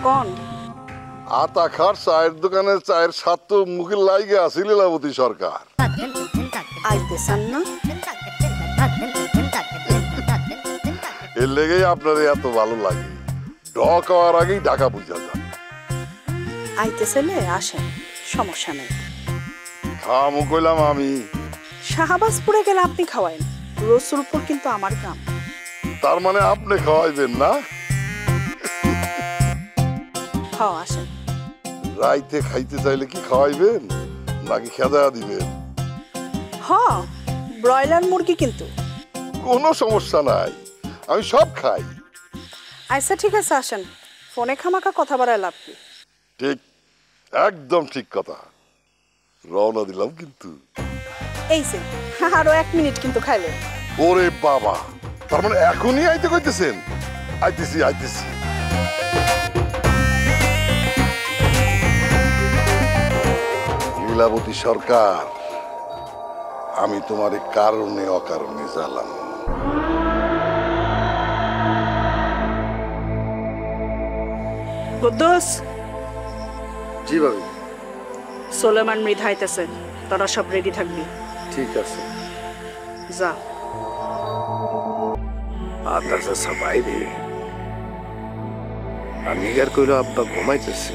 কোন আতা খার চায়ের দোকানের চায়ের স্বাদ তো মুখে লাইগে আছে লীলাবতী সরকার। আইতেছেন না? এর লেগেই আপনার এত ভালো লাগে। ডক হওয়ার আগেই ঢাকা বুঝা যান। আইতেছেলে আসেন, সমস্যা নেই। খামু কইলাম আমি। শাহবাজপুরে গেলে আপনি খাওয়াইন, রসুলপুর কিন্তু আমার গ্রাম। তার মানে আপনি খাওয়াইবেন না? হ্যাঁ আসেন। রাইতে খাইতে চাইলে কি খাওয়াইবেন নাকি খেদা দিবেন? হ্যাঁ, ব্রয়লার মুরগি কিন্তু। কোনো সমস্যা নাই, আমি সব খাই। আচ্ছা ঠিক আছে, আসেন। ফোনে খামাকা কথা বাড়ায় লাভ কি? ঠিক, একদম ঠিক কথা। রওনা দিলাম কিন্তু। এই যে আরো 1 মিনিট কিন্তু খাইলে। ওরে বাবা, তার মানে এখনই আইতে কইতেছেন? আইতেছি আইতেছি। লীলাবতী সরকার, আমি তোমার কারণে অকারণে জ্বালাম। কুদ্দুস। জি ভাবি। সোলেমান মৃধা আইতেছে, তোরা সব রেডি থাকবি। ঠিক আছে। যা। আচ্ছা সবাই রে, নিগার কইল আব্বা ঘুমাইতেছে।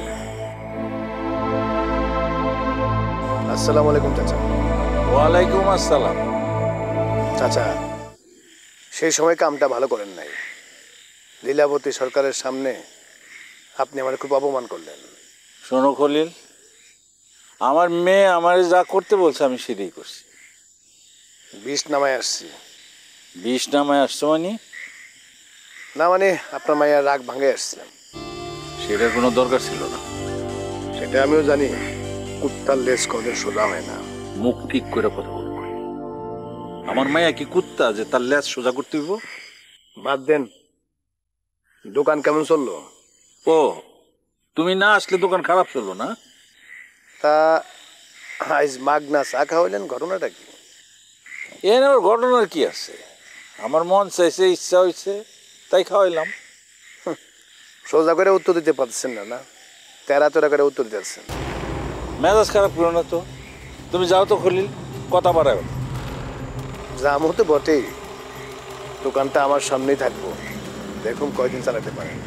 আসসালামু আলাইকুম চাচা। ওয়ালাইকুম আসসালাম। চাচা, সেই সময় কামটা ভালো করেন নাই। লীলাবতী সরকারের সামনে আপনি আমার খুব অপমান করলেন। শোনো খলিল, আমার মেয়ে আমার যা করতে বলছে আমি সেটাই করছি। বিষ নামায় আসছি। বিষ নামায় আসছো মানে? না মানে আপনার মায়ের রাগ ভাঙে আসছিলাম। সেটার কোনো দরকার ছিল না। সেটা আমিও জানি, কুত্তার লেজ কোনোদিন সোজা হয় না। মুখ ঠিক করে কথা বলবো। আমার মায়া কি কুত্তা যে তার লেজ সোজা করতে হইব? বাদ দেন। দোকান কেমন চললো? ও, তুমি না আসলে দোকান খারাপ চললো না? তা আজ মাগনা চা খাওয়াইলেন, ঘটনাটা কি? এ নেওয়ার ঘটনার কি আছে? আমার মন চাইছে, ইচ্ছা হয়েছে, তাই খাওয়াইলাম। সোজা করে উত্তর দিতে পারছেন না, না তেরা তেরা করে উত্তর দিতেছেন। মেজাজ খারাপ করো না তো। তুমি যাও তো খলিল, কথা বাড়াও। জামও তো বটেই, দোকানটা আমার সামনেই থাকবো, দেখুন কয়দিন চালাতে পারেন।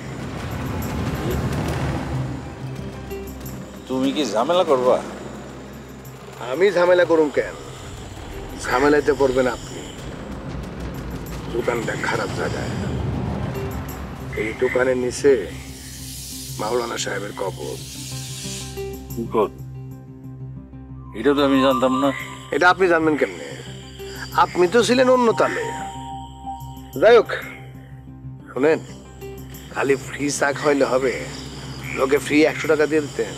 তুমি কি ঝামেলা করবা? আমি ঝামেলা করুম কেন? ঝামেলাতে পড়বেন আপনি। দোকানটা খারাপ জায়গায়। এই দোকানের নিচে মাওলানা সাহেবের কবর। এটা তো আমি জানতাম না। এটা আপনি জানবেন কেমনে? আপনি তো ছিলেন অন্য তালে। যাই হোক, শুনেন, খালি ফ্রি চা খাইলে হবে? লোকে ফ্রি 100 টাকা দিয়ে দিতেন।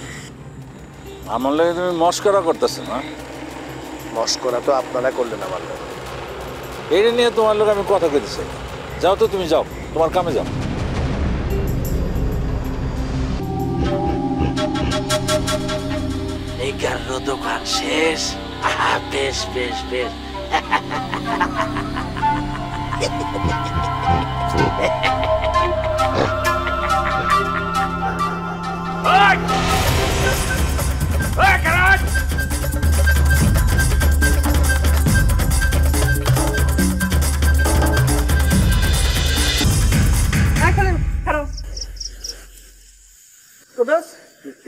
আমার লাগে তুমি মস্করা করতেছো না? মস্করা তো আপনারা করলেন আমার লোক। এটা নিয়ে তোমার লোক আমি কথা কইতেছি। যাও তো, তুমি যাও, তোমার কামে যাও। নিগারর দোকান শেষ। বেশ বেশ বেশ।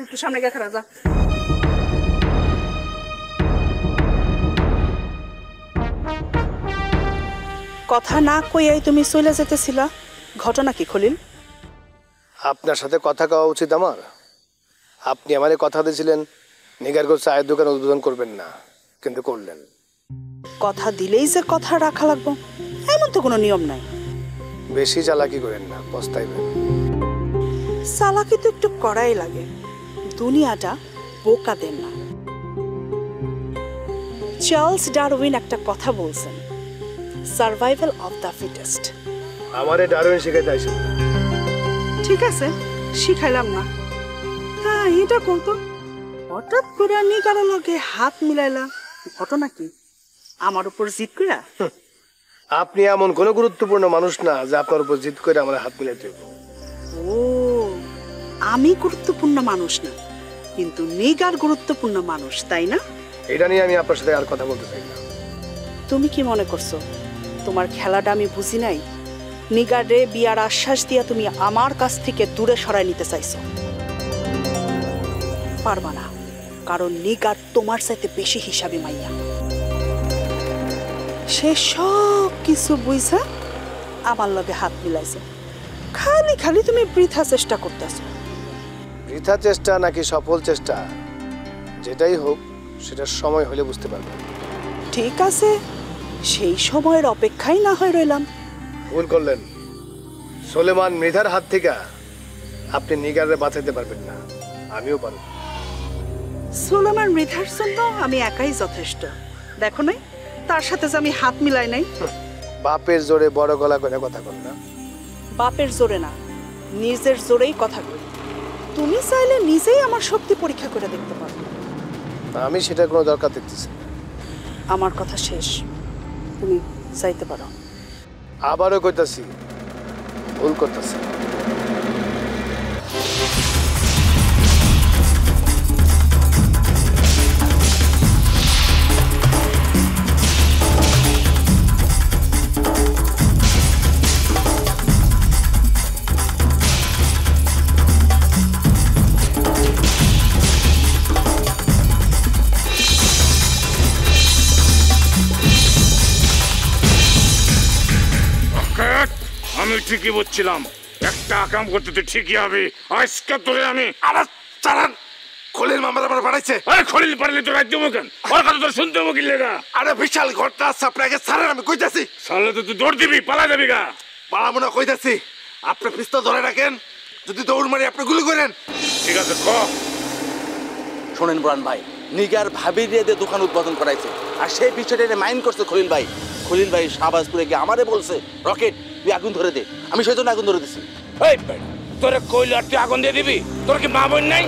একটু সামনে গিয়ে খারাপ যা। কথা না কইয়াই তুমি চলে যেতেছিলা, ঘটনা কি খলিল? আপনার সাথে কথা কওয়া উচিত আমার। আপনি আমারে কথা দিয়েছিলেন নিগারগঞ্জ চায়ের দোকান উদ্বোধন করবেন না, কিন্তু করলেন। কথা দিলেই যে কথা রাখা লাগবো এমন তো কোনো নিয়ম নাই। বেশি চালাকি করেন না, পস্তাইবেন। চালাকি তো একটু করাই লাগে, দুনিয়াটা বোকাদের না। চার্লস ডারউইন একটা কথা বলছেন, সার্ভাইভাল অফ দ্য ফিটেস্ট। আমারে ডারউইন শিখাইতে আইছেন? ঠিক আছে, শিখাইলাম না। হ্যাঁ, এটা কত হঠাৎ করে নিগারো লগে হাত মিলাইলা, ঘটনা কি? আমার উপর জিদ কইরা? আপনি এমন কোনো গুরুত্বপূর্ণ মানুষ না যে আপনার উপর জিদ করে আমার হাত মিলাইতে হবে। ও, আমি গুরুত্বপূর্ণ মানুষ না, কিন্তু নিগার গুরুত্বপূর্ণ মানুষ, তাই না? এটা নিয়ে আমি আপনার সাথে আর কথা বলতে চাই না। তুমি কি মনে করছো তোমার খেলাটা আমি বুঝি নাই? নিগারে বিয়ার আশ্বাস দিয়া তুমি আমার কাছ থেকে দূরে সরাই নিতে চাইছো। পারবা না, কারণ নিগার তোমার চাইতে বেশি হিসাবে মাইয়া। সে সব কিছু বুঝা আমার লগে হাত মিলাইছে। খালি খালি তুমি বৃথা চেষ্টা করতেছো। বৃথা চেষ্টা নাকি সফল চেষ্টা, যেটাই হোক সেটা সময় হলে বুঝতে পারবেন। ঠিক আছে, সেই সময়ের অপেক্ষাই না হয় রইলাম। ভুল করলেন। সোলেমান মৃধার হাত থেকে আপনি নিগারে বাঁচাইতে পারবেন না, আমিও পারব। সোলেমান মৃধার জন্য আমি একাই যথেষ্ট। দেখো নাই তার সাথে যে আমি হাত মিলাই নাই। বাপের জোরে বড় গলা করে কথা বল না। বাপের জোরে না, নিজের জোরেই কথা কই। তুমি চাইলে নিজেই আমার শক্তি পরীক্ষা করে দেখতে পারো। আমি সেটা কোনো দরকার দেখতেছি না। আমার কথা শেষ, তুমি চাইতে পারো। আবারও কইতাছি, ভুল করতেছি। আমি ঠিকই বলছিলাম, একটা কাম করতে তো ঠিকই হবে। আজকে তোরে আমি আমার চালান খলিল মামার আমার বাড়াইছে। আরে খলিল পারলে তো রাজ্য কেন? ওর কথা তো শুনতে হবে কি লেগা? আরে বিশাল ঘটনা আছে, আপনাকে স্যারের আমি কইতাছি। সালে তো তুই দৌড় দিবি, পালা যাবি গা। পালাবো না কইতাছি, আপনি পিস্তল ধরে রাখেন, যদি দৌড় মারি আপনি গুলি করেন। ঠিক আছে, ক। শোনেন বুরহান ভাই, নিগার ভাবির দিয়ে দোকান উদ্বোধন করাইছে, আর সেই বিষয়টা মাইন্ড করছে খলিল ভাই। খলিল ভাই শাহবাজপুরে গিয়ে আমারে বলছে, রকেট তুই আগুন ধরে দে। আমি সেই জন্য আগুন ধরে দিছি। এই বেটা, তোরে কইলে আর তুই আগুন দিয়ে দিবি? তোর কি মা বোন নাই?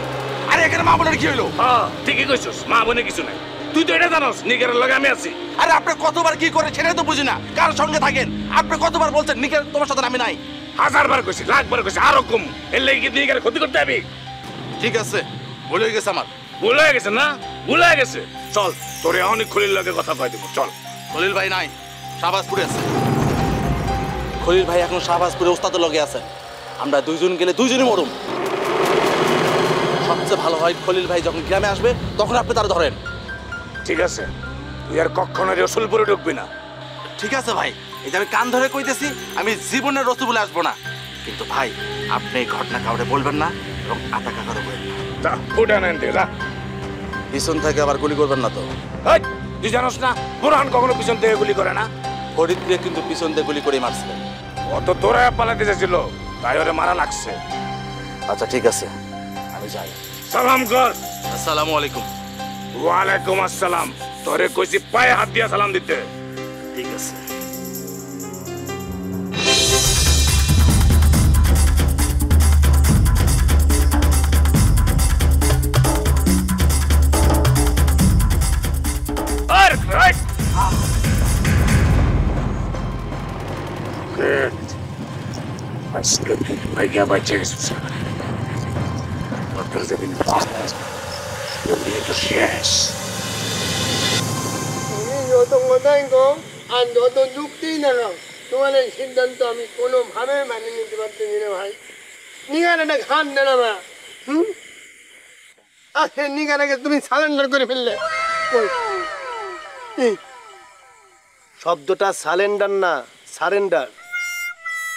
আরে এখানে মা বোনের কি হইলো? হ্যাঁ ঠিকই কইছস, মা বোনে কিছু নাই। তুই তো এটা জানোস নিগারের লগে আমি আছি। আরে আপনি কতবার কি করে সেটাই তো বুঝি না, কার সঙ্গে থাকেন? আপনি কতবার বলছেন নিগার তোমার সাথে আমি নাই? হাজারবার কইছি, লাখবার কইছি, আরো কম। এর লাগি কি নিগারের ক্ষতি করতে যাবি? ঠিক আছে, ভুলে গেছে আমার। ভুল হয়ে গেছে না? ভুল হয়ে গেছে। চল, তোরে অনেক খলিল লগে কথা কয় দিব, চল। খলিল ভাই নাই, শাহবাজপুরে আছে। খলিল ভাই এখন শাহবাজপুরে ওস্তাদের লগে আছে। আমরা দুইজন গেলে দুইজনই মরুম। সবচেয়ে ভালো হয় খলিল ভাই যখন গ্রামে আসবে তখন আপনি তারা ধরেন। ঠিক আছে, তুই আর কখনো রসুলপুরে ঢুকবি না। ঠিক আছে ভাই, এই যে আমি কান ধরে কইতেছি, আমি জীবনের রসুলপুরে আসবো না। কিন্তু ভাই আপনি এই ঘটনা কাউরে বলবেন না এবং আতাকা কারো বলবেন না। যা, উঠে নেন দে, যা। পিছন থেকে আবার গুলি করবেন না তো। এই, তুই জানোস না বুরহান কখনো পিছন থেকে গুলি করে না? ফরিদকে কিন্তু পিছন দিয়ে গুলি করে মারছিলেন। অত তোরা পালাতে চাইছিল, তাই ওরে মারা লাগছে। আচ্ছা ঠিক আছে, আমি যাই। সালাম কর। আসসালামু আলাইকুম। ওয়ালাইকুম আসসালাম। তোরে কইছি পায়ে হাত দিয়া সালাম দিতে। ঠিক আছে। আর রাইট। Good. আজকে ভাইয়া বাঁচে গেছে। Otros deben pasar. Yo digo yes. যত কথাই কম আর যত যুক্তিই না নাও, তোমার এই সিদ্ধান্ত আমি কোনোভাবে মানে নিতে পারতেছি না ভাই। নিগার একটা ঘাট দেন আমরা, আর সে নিগারাকে তুমি সারেন্ডার করে ফেললে। কই? এই, শব্দটা সালেন্ডার না, সারেন্ডার।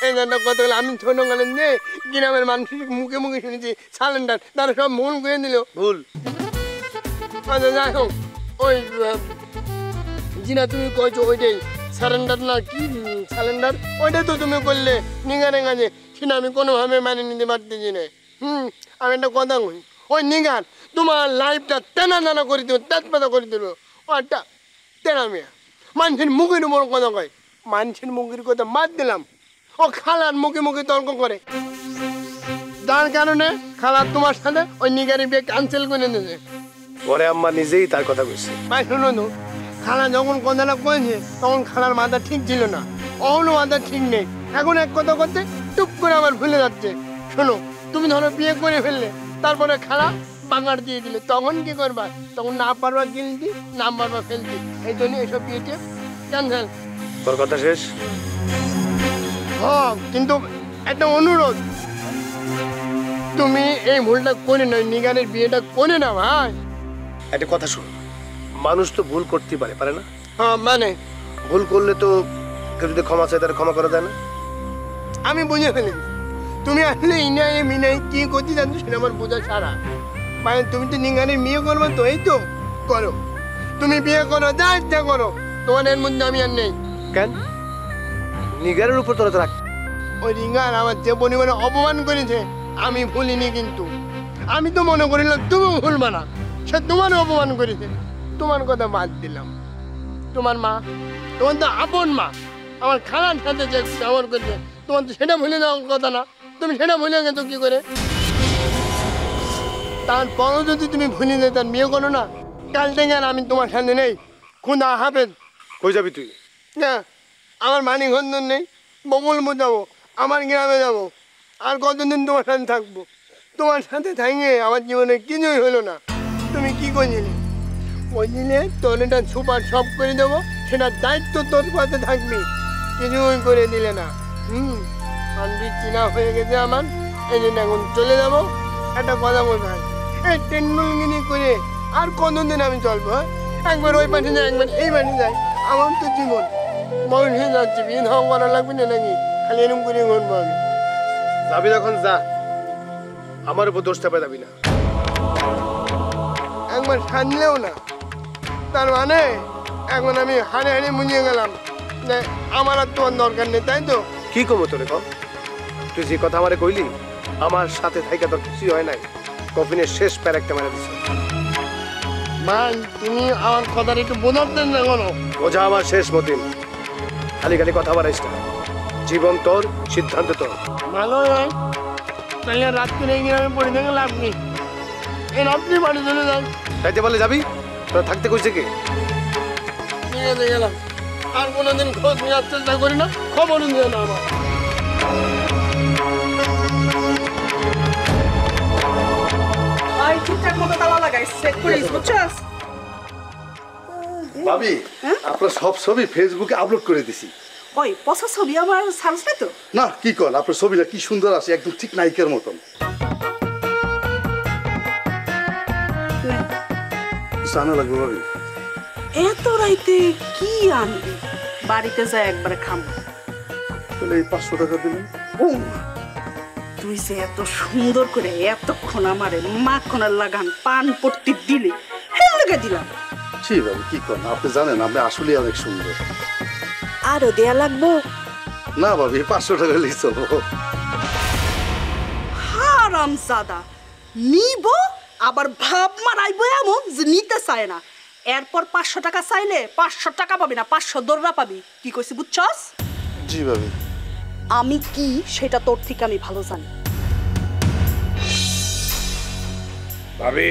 এই একটা কথা বলে আমি ছোটকালের যে গ্রামের মানুষের মুখে মুখে শুনেছি সালেন্ডার, তারা সব মন করে দিল। ভুল। আচ্ছা যাই হোক, ওই জিনা তুমি কইছো ওইটাই সারেন্ডার না কি সালেন্ডার, ওইটাই তো তুমি করলে নিগারে কাজে, সেটা আমি কোনোভাবে মানে নিতে পারতেছি না। আমি একটা কথা কই, ওই নিগার তোমার লাইফটা টানা টানা করে দেবো, তেজপাতা করে দেবো। ও একটা তেনা মেয়ে, মানুষের মুখের উপর কথা কয়, মানুষের মুখের কথা মার দিলাম, ও খালার মুখে মুখে তর্ক করে, যার কারণে খালার তোমার সাথে ওই নিগারের বিয়ে ক্যান্সেল করে দিয়েছে। পরে আম্মা নিজেই তার কথা কইছে। ভাই শুনো তো, খালা যখন কথাটা কয়েছে তখন খালার মাথা ঠিক ছিল না, অহনো মাথা ঠিক নেই। এখন এক কথা করতে টুপ করে আবার ভুলে যাচ্ছে। শোনো, তুমি ধরো বিয়ে করে ফেললে, তারপরে খারাপ বাঙার দিয়ে দিলে, তখন কি করবা? তখন না পারবা গিলতি, না পারবা ফেলতি। এই জন্য এসব বিয়েতে ক্যান্সেল। তোর কথা শেষ? হ্যাঁ, কিন্তু একটা অনুরোধ, তুমি এই ভুলটা করে নাও, নিগারের বিয়েটা করে নাও। ভাই একটা কথা শোন, মানুষ তো ভুল করতেই পারে, পারে না? হ্যাঁ মানে ভুল করলে তো কেউ যদি ক্ষমা চায় তার ক্ষমা করা যায় না? আমি বুঝে ফেলেছি, তুমি আসলে ইনাই মিনাই কি করতে জানতো সেটা আমার বোঝা সারা। মানে তুমি তো নিগারের বিয়ে করবো, তো এই তো করো, তুমি বিয়ে করো, যা ইচ্ছা করো, তোমার এর মধ্যে আমি আর নেই। কেন নিগারের উপর তোরা তো রাখ? ওই রিঙ্গার আমার যে পরিমাণে অপমান করেছে আমি ভুলিনি, কিন্তু আমি তো মনে করিলাম তুমি ভুলবা না, সে তোমার অপমান করেছে। তোমার কথা বাদ দিলাম, তোমার মা, তোমার তো আপন মা, আমার খালার সাথে যে ব্যবহার করেছে, তোমার তো সেটা ভুলে যাওয়ার কথা না। তুমি সেটা ভুলে গেছো কি করে? তারপরও যদি তুমি ভুলে যেতে তার বিয়ে করো না, কাল থেকে আর আমি তোমার সাথে নেই। খুদা হাফেজ। কই যাবি তুই? না, আমার মানি খন্দন নেই, বকুলপুর যাবো, আমার গ্রামে যাবো, আর কতদিন তোমার সাথে থাকবো? তোমার সাথে থাকবে আমার জীবনে কিছুই হলো না। তুমি কি করছিলে? বলছিলে তোর এটা সুপার সব করে দেবো, সেটার দায়িত্ব তোর পাশে থাকবি, কিছুই করে দিলে না। আমি চিনা হয়ে গেছে আমার, এই জন্য এখন চলে যাবো। একটা কথা বলবো, এই টেন্ডুলগিরি করে আর কতদিন আমি চলবো? একবার ওই পাশে যাই, একবার এই পাশে যাই, আমার তো জীবন বয়স হয়ে যাচ্ছে, বিয়ে ধাও করা লাগবে না নাকি? খালি এরকম করে ঘুরবো আমি। যাবি যখন যা, আমার উপর দোষ চাপা যাবি না। একবার সাজলেও না, তার মানে এখন আমি হাড়ে হাড়ে মুজিয়ে গেলাম যে আমার আর তোমার দরকার নেই, তাই তো? কি কমো তোরে কম? তুই যে কথা আমারে কইলি, আমার সাথে থাইকা তোর কিছুই হয় নাই। কফিনের শেষ প্যার একটা মেরে দিছে। ভাই তুমি আমার কথাটা একটু বোঝাতেন না কোনো? বোঝা আমার শেষ মতিন। খালি খালি কথা বাড়াইস না। জীবন তোর, সিদ্ধান্ত তোর। ভালো নয়, তাহলে রাত্রে এই গ্রামে পড়ে থেকে লাভ নেই, এই রাত্রি বাড়ি চলে যান। তাইতে বলে যাবি? তোরা থাকতে কইছে কি? ঠিক আছে গেলাম, আর কোনোদিন খোঁজ নেওয়ার চেষ্টা করি না, খবরও দিও না আমার। ভাই ঠিকঠাক মতো তালা লাগাইস, চেক করিস, বুঝছস? ভাবি, আপনার সব ছবি ফেসবুকে আপলোড করে দিছি। ওই পছা ছবি আমার সার্চ নাই তো? না কি কর, আপনার ছবিটা কি সুন্দর আছে, একদম ঠিক নায়িকার মতন। জানা লাগবে ভাবি। এত রাইতে কি আনবি? বাড়িতে যায় একবারে খামো। তাহলে এই 500 টাকা দিলেন। ও মা, তুই যে এত সুন্দর করে এতক্ষণ আমারে মাখনের লাগান পান পট্টি দিলি, হ্যাঁ লেগে দিলাম। ছি ভাবি, কি করেন, আপনি জানেন আপনি আসলে অনেক সুন্দর। আরো দেয়া লাগবো? না ভাবি, 500 টাকা লিখে চলবো। হারামজাদা, নিব আবার ভাব মারাইব এমন যে নিতে চায় না, এরপর 500 টাকা চাইলে 500 টাকা পাবি না, 500 দররা পাবি। কি কইছি বুঝছস? জি ভাবি। আমি কি সেটা তোর থেকে আমি ভালো জানি। ভাবি,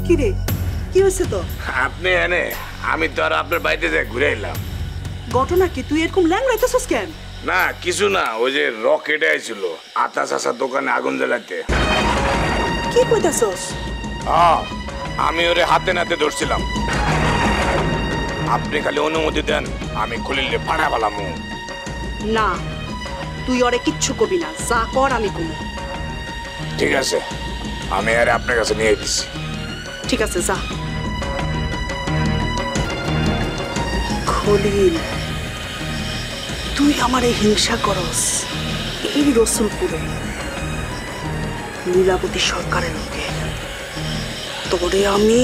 কি রে, কি হয়েছে তো? আপনি এনে, আমি তো আর আপনার বাড়িতে যাই ঘুরে এলাম। ঘটনা কি? তুই এরকম ল্যাংড়াইতেছিস কেন? না কিছু না, ওই যে রকেট আইছিল আতা চাষার দোকানে আগুন জ্বালাতে। কি কইতাছস? হ্যাঁ, আমি ওরে হাতে নাতে ধরছিলাম। আপনি খালি অনুমতি দেন, আমি খুলিলে ফাড়া ফেলামু। না, তুই ওরে কিচ্ছু কবি না, যা কর আমি কমু। ঠিক আছে, আমি আরে আপনার কাছে নিয়ে দিচ্ছি। ঠিক আছে, যা। খলিল, তুই আমারে হিংসা করস এই রসুলপুরে লীলাবতী সরকারের লোকে। তোরে আমি